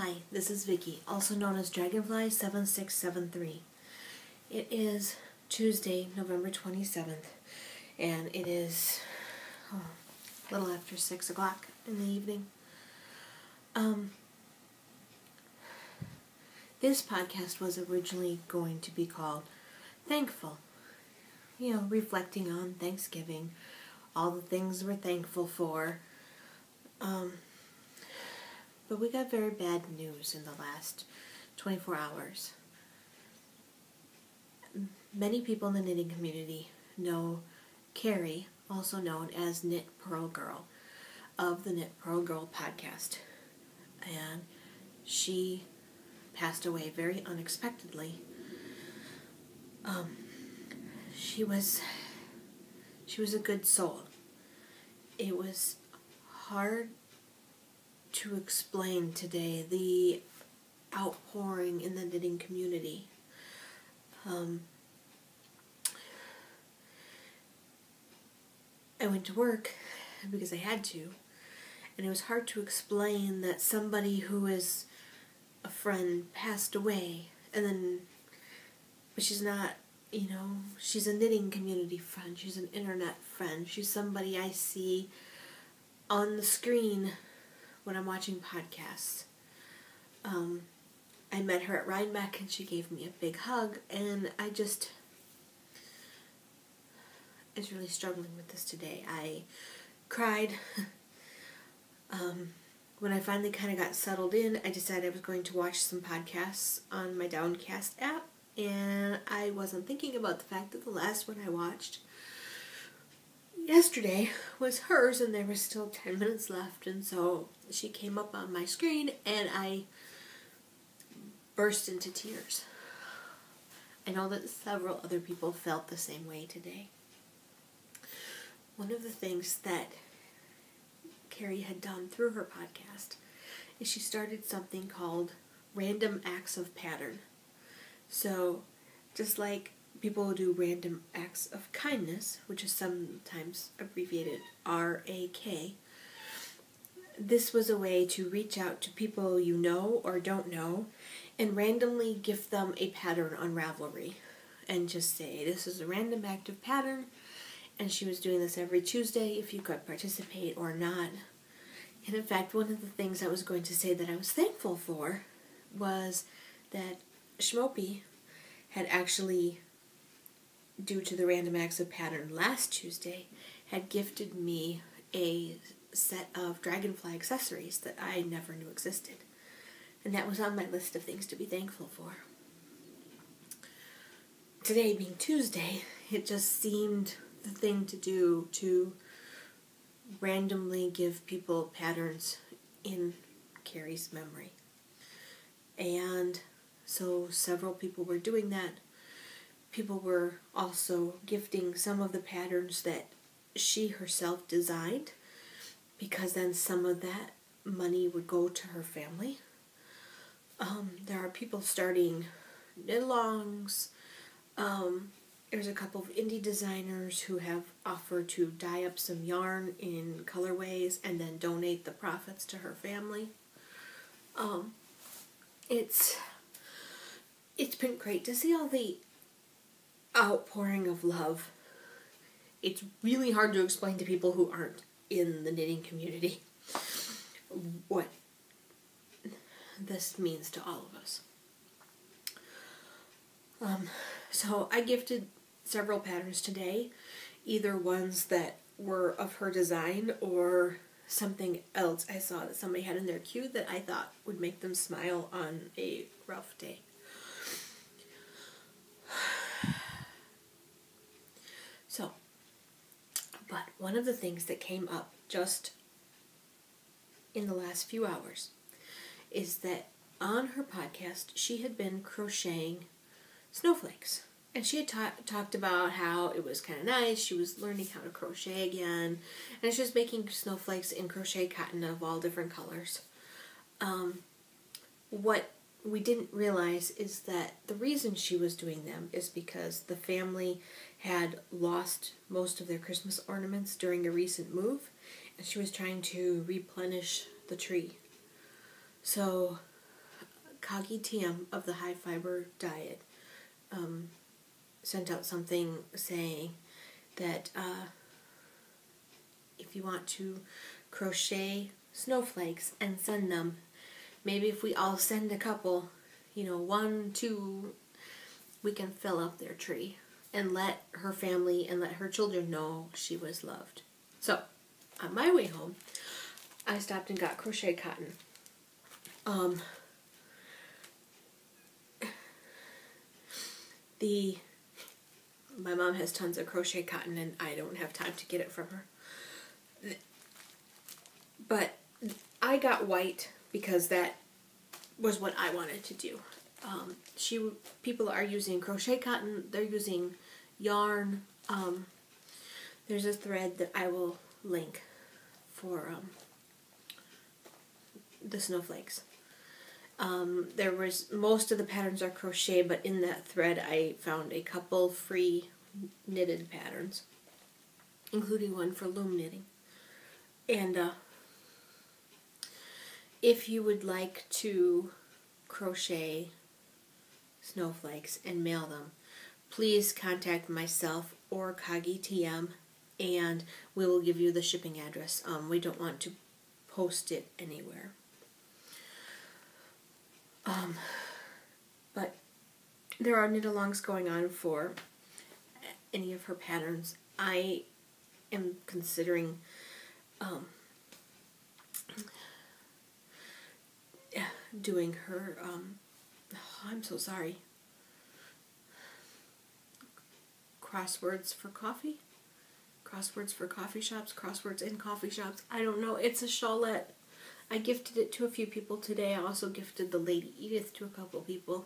Hi, this is Vicky, also known as DragonflySoars. It is Tuesday, November 27th, and it is a little after 6 o'clock in the evening. This podcast was originally going to be called Thankful. Reflecting on Thanksgiving, all the things we're thankful for. But we got very bad news in the last 24 hours. Many people in the knitting community know Carrie, also known as Knit Pearl Girl, of the Knit Pearl Girl podcast. And she passed away very unexpectedly. She was a good soul. It was hard to explain today the outpouring in the knitting community. I went to work because I had to, and it was hard to explain that somebody who is a friend passed away, but she's not, she's a knitting community friend, she's an internet friend, she's somebody I see on the screen when I'm watching podcasts. I met her at Rhinebeck and she gave me a big hug, and I was really struggling with this today. I cried. When I finally kind of got settled in, I decided I was going to watch some podcasts on my Downcast app, and I wasn't thinking about the fact that the last one I watched yesterday was hers, and there was still 10 minutes left, and so she came up on my screen, and I burst into tears. I know that several other people felt the same way today. One of the things that Carrie had done through her podcast is she started something called Random Acts of Pattern. So, just like people do random acts of kindness, which is sometimes abbreviated RAK, this was a way to reach out to people you know or don't know and randomly gift them a pattern on Ravelry and just say, this is a random act of pattern, and she was doing this every Tuesday if you could participate or not. And in fact, one of the things I was going to say that I was thankful for was that Schmopey had actually, due to the Random Acts of Pattern last Tuesday, had gifted me a set of dragonfly accessories that I never knew existed. And that was on my list of things to be thankful for. Today being Tuesday, it just seemed the thing to do to randomly give people patterns in Carrie's memory. And so several people were doing that. People were also gifting some of the patterns that she herself designed, because then some of that money would go to her family. There are people starting knit-alongs. There's a couple of indie designers who have offered to dye up some yarn in colorways and then donate the profits to her family. It's been great to see all the outpouring of love. It's really hard to explain to people who aren't in the knitting community what this means to all of us. So I gifted several patterns today, either ones that were of her design or something else I saw that somebody had in their queue that I thought would make them smile on a rough day. So, but one of the things that came up just in the last few hours is that on her podcast she had been crocheting snowflakes. And she had talked about how it was kind of nice. She was learning how to crochet again. And she was making snowflakes in crochet cotton of all different colors. What we didn't realize is that the reason she was doing them is because the family had lost most of their Christmas ornaments during a recent move. And she was trying to replenish the tree. So Kagi TM of the High Fiber Diet sent out something saying that if you want to crochet snowflakes and send them, maybe if we all send a couple, 1, 2, we can fill up their tree and let her family and let her children know she was loved. So, on my way home, I stopped and got crochet cotton. My mom has tons of crochet cotton and I don't have time to get it from her. But I got white because that was what I wanted to do. People are using crochet cotton, they're using yarn. There's a thread that I will link for the snowflakes. Most of the patterns are crochet, but in that thread I found a couple free knitted patterns, including one for loom knitting. And if you would like to crochet snowflakes and mail them, please contact myself or Kagi TM and we will give you the shipping address. We don't want to post it anywhere. But there are knit-alongs going on for any of her patterns. I am considering doing her, I'm so sorry, crosswords for coffee? Crosswords for coffee shops? Crosswords in coffee shops? I don't know. It's a shawlette. I gifted it to a few people today. I also gifted the Lady Edith to a couple people.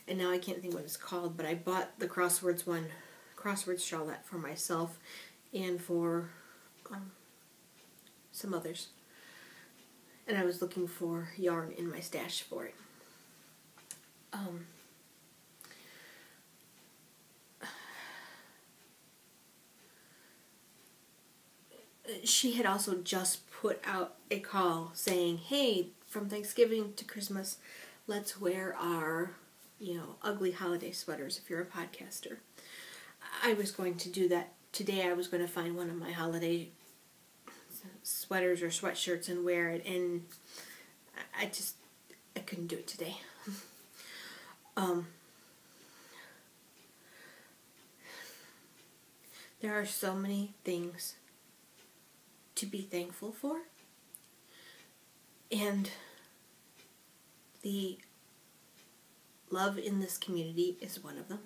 And now I can't think what it's called, but I bought the crosswords shawlette for myself and for some others. And I was looking for yarn in my stash for it. She had also just put out a call saying, hey, from Thanksgiving to Christmas, let's wear our, ugly holiday sweaters if you're a podcaster. I was going to do that today. I was going to find one of my holiday sweaters or sweatshirts and wear it, and I couldn't do it today. There are so many things to be thankful for, and the love in this community is one of them.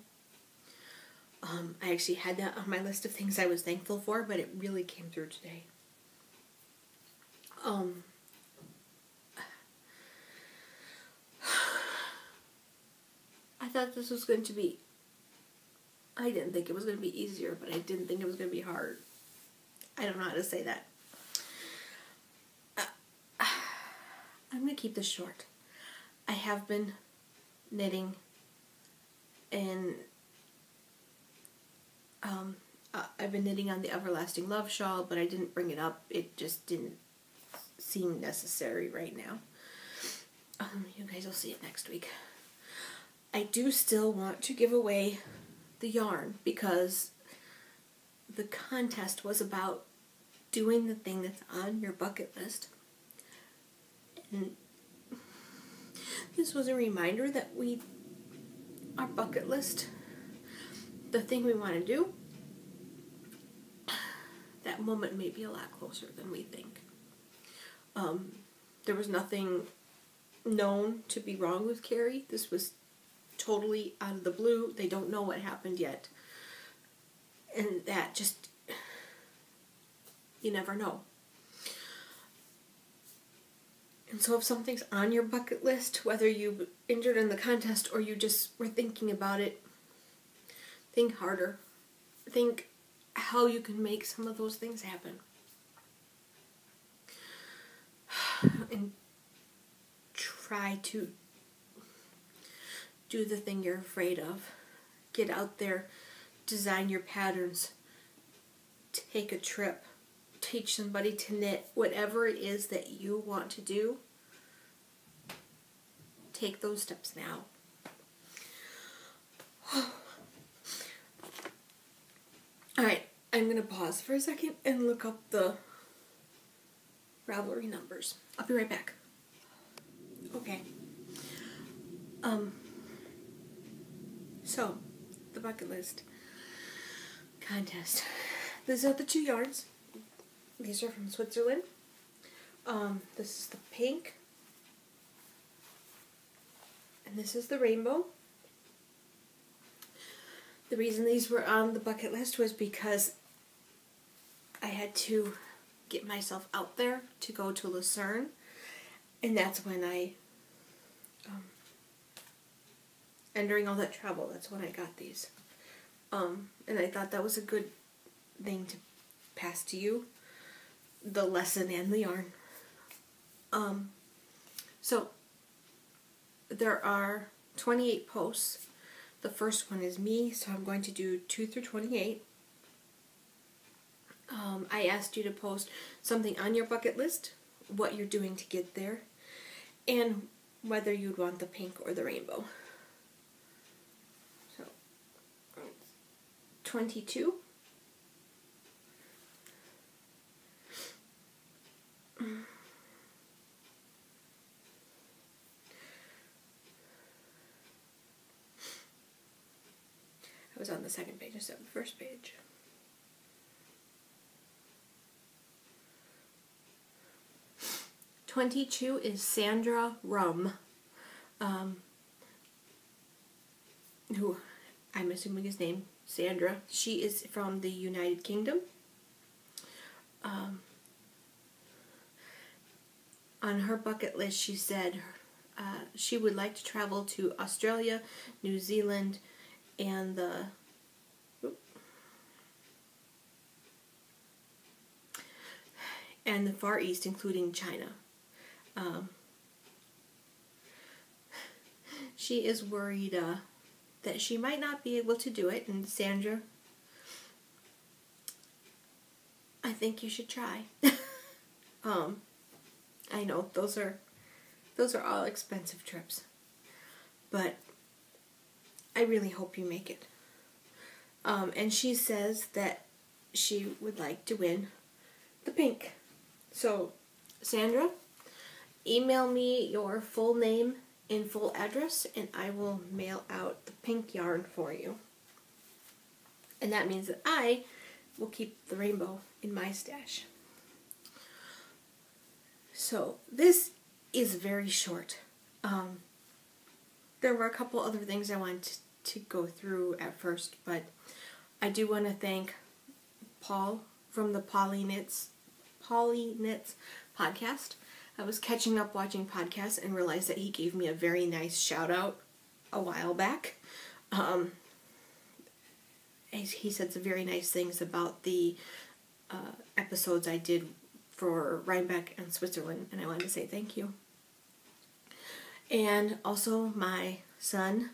I actually had that on my list of things I was thankful for, but it really came through today. I thought this was going to be, I didn't think it was going to be easier, but I didn't think it was going to be hard. I don't know how to say that. I'm going to keep this short. I have been knitting, and I've been knitting on the Everlasting Love shawl, but I didn't bring it up. It just didn't seem necessary right now. You guys will see it next week. I do still want to give away the yarn because the contest was about doing the thing that's on your bucket list. And this was a reminder that our bucket list, the thing we want to do, that moment may be a lot closer than we think. There was nothing known to be wrong with Carrie. This was totally out of the blue. They don't know what happened yet. And that just, you never know. And so if something's on your bucket list, whether you entered in the contest or you just were thinking about it, think harder. Think how you can make some of those things happen. And try to do the thing you're afraid of. Get out there, design your patterns, take a trip, teach somebody to knit, whatever it is that you want to do, take those steps now. Alright, I'm going to pause for a second and look up the Ravelry numbers. I'll be right back. Okay. So, the bucket list contest. These are the 2 yarns. These are from Switzerland. This is the pink. And this is the rainbow. The reason these were on the bucket list was because I had to get myself out there to go to Lucerne. And that's when and during all that travel, that's when I got these. And I thought that was a good thing to pass to you. The lesson and the yarn. So, there are 28 posts. The first one is me, so I'm going to do 2 through 28. I asked you to post something on your bucket list, what you're doing to get there, and whether you'd want the pink or the rainbow. So, 22. I was on the second page instead of the first page. '22 is Sandra Rum, who I'm assuming is named Sandra. She is from the United Kingdom. On her bucket list, she said she would like to travel to Australia, New Zealand, and the Far East, including China. She is worried that she might not be able to do it, and Sandra, I think you should try. I know those are all expensive trips, but I really hope you make it. And she says that she would like to win the pink. So, Sandra, email me your full name and full address, and I will mail out the pink yarn for you. And that means that I will keep the rainbow in my stash. So, this is very short. There were a couple other things I wanted to go through at first, but I do want to thank Paul from the Polly Knits podcast. I was catching up watching podcasts and realized that he gave me a very nice shout out a while back. He said some very nice things about the episodes I did for Rhinebeck and Switzerland, and I wanted to say thank you. And also my son,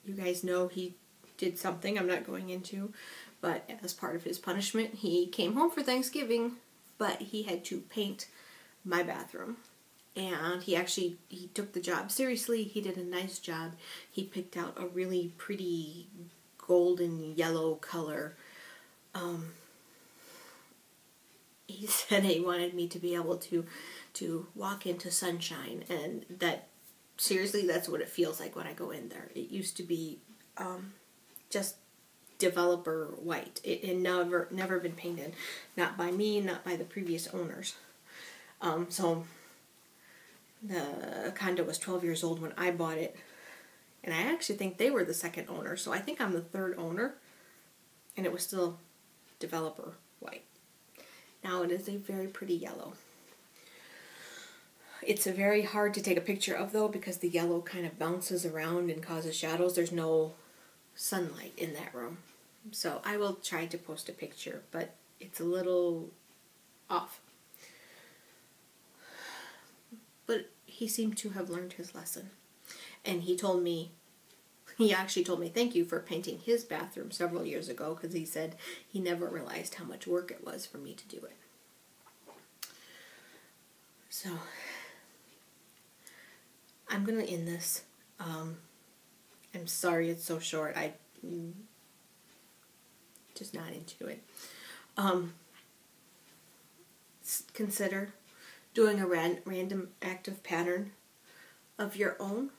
you guys know he did something I'm not going into, but as part of his punishment, he came home for Thanksgiving, but he had to paint my bathroom. And he took the job seriously. He did a nice job. He picked out a really pretty golden yellow color. He said he wanted me to be able to walk into sunshine, and that seriously, that's what it feels like when I go in there. It used to be just developer white. It had never been painted, not by me, not by the previous owners. So the condo was 12 years old when I bought it, and I actually think they were the second owner, so I think I'm the third owner, and it was still developer white. Now it is a very pretty yellow. It's a very hard to take a picture of, though, because the yellow kind of bounces around and causes shadows. There's no sunlight in that room. So I will try to post a picture, but it's a little off. But he seemed to have learned his lesson. And he actually told me thank you for painting his bathroom several years ago, because he said he never realized how much work it was for me to do it. So I'm going to end this I'm sorry it's so short. I'm just not into it. Consider doing a random active pattern of your own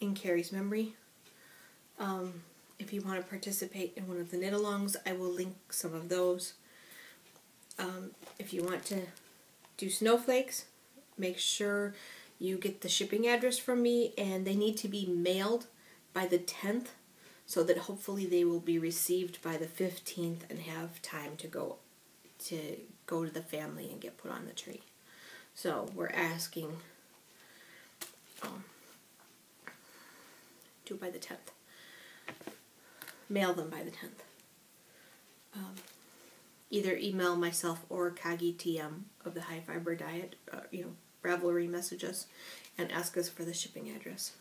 in Carrie's memory. If you want to participate in one of the knit-alongs, I will link some of those. If you want to do snowflakes, make sure you get the shipping address from me, and they need to be mailed by the 10th so that hopefully they will be received by the 15th and have time to go to the family and get put on the tree. So we're asking do it by the 10th. Mail them by the 10th. Either email myself or Kagi TM of the High Fiber Diet, Ravelry, message us and ask us for the shipping address.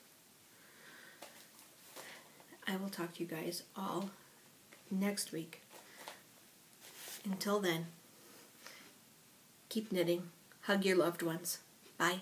I will talk to you guys all next week. Until then, keep knitting. Hug your loved ones. Bye.